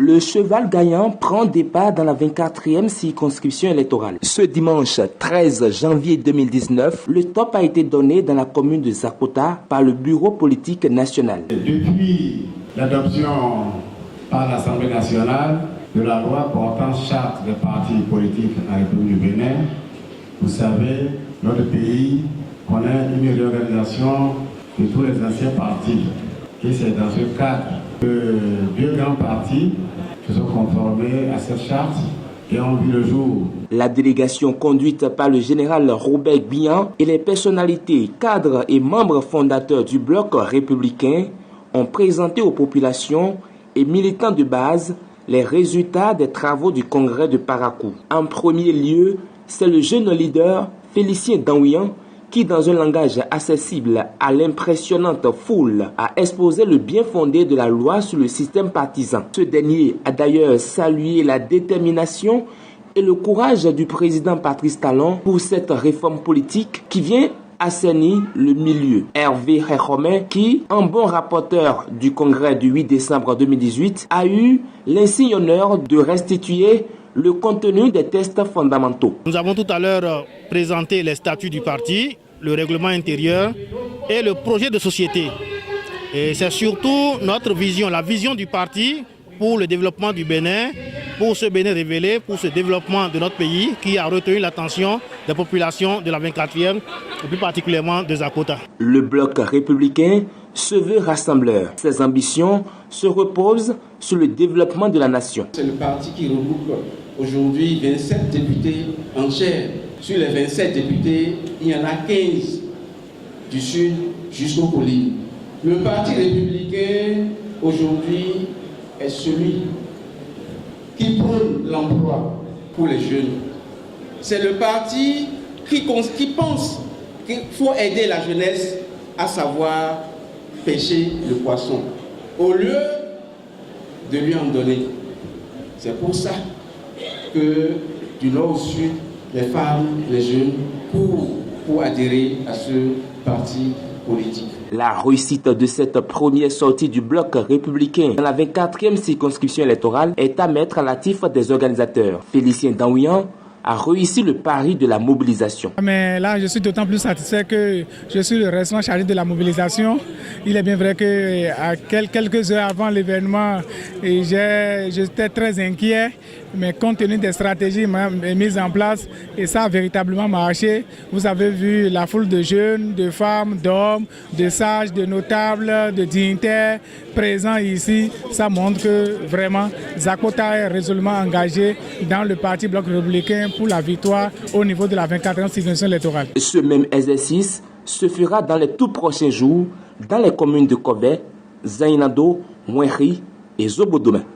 Le cheval gagnant prend départ dans la 24e circonscription électorale. Ce dimanche 13 janvier 2019, le top a été donné dans la commune de Zakota par le Bureau politique national. Depuis l'adoption par l'Assemblée nationale de la loi portant charte des partis politiques en République du Bénin, vous savez, notre pays connaît une réorganisation de tous les anciens partis. Et c'est dans ce cadre que deux grands partis se sont conformés à cette charte et ont vu le jour. La délégation conduite par le général Robert Bihan et les personnalités, cadres et membres fondateurs du bloc républicain ont présenté aux populations et militants de base les résultats des travaux du congrès de Parakou. En premier lieu, c'est le jeune leader Félicien Danouyan qui, dans un langage accessible à l'impressionnante foule, a exposé le bien fondé de la loi sur le système partisan. Ce dernier a d'ailleurs salué la détermination et le courage du président Patrice Talon pour cette réforme politique qui vient assainir le milieu. Hervé Réhomé, qui, en bon rapporteur du congrès du 8 décembre 2018, a eu l'insigne honneur de restituer le contenu des tests fondamentaux. Nous avons tout à l'heure présenté les statuts du parti, le règlement intérieur et le projet de société. Et c'est surtout notre vision, la vision du parti pour le développement du Bénin, pour ce Bénin révélé, pour ce développement de notre pays qui a retenu l'attention des populations de la 24e et plus particulièrement de Zakota. Le bloc républicain se veut rassembleur. Ses ambitions se reposent sur le développement de la nation. C'est le parti qui regroupe aujourd'hui 27 députés en chair. Sur les 27 députés, il y en a 15 du sud jusqu'aux collines. Le parti républicain aujourd'hui est celui qui prône l'emploi pour les jeunes. C'est le parti qui pense qu'il faut aider la jeunesse à savoir pêcher le poisson, au lieu de lui en donner. C'est pour ça que du nord au sud, les femmes, les jeunes courent pour adhérer à ce parti politique. La réussite de cette première sortie du bloc républicain dans la 24e circonscription électorale est à mettre à l'actif des organisateurs. Félicien Danouyan a réussi le pari de la mobilisation. Mais là, je suis d'autant plus satisfait que je suis le responsable chargé de la mobilisation. Il est bien vrai qu'à quelques heures avant l'événement, j'étais très inquiet, mais compte tenu des stratégies mises en place, et ça a véritablement marché. Vous avez vu la foule de jeunes, de femmes, d'hommes, de sages, de notables, de dignitaires présents ici. Ça montre que vraiment Zakota est résolument engagé dans le parti bloc républicain pour la victoire au niveau de la 24e circonscription électorale. Ce même exercice se fera dans les tout prochains jours dans les communes de Kobe, Zainado, Mouenri et Zobodoma.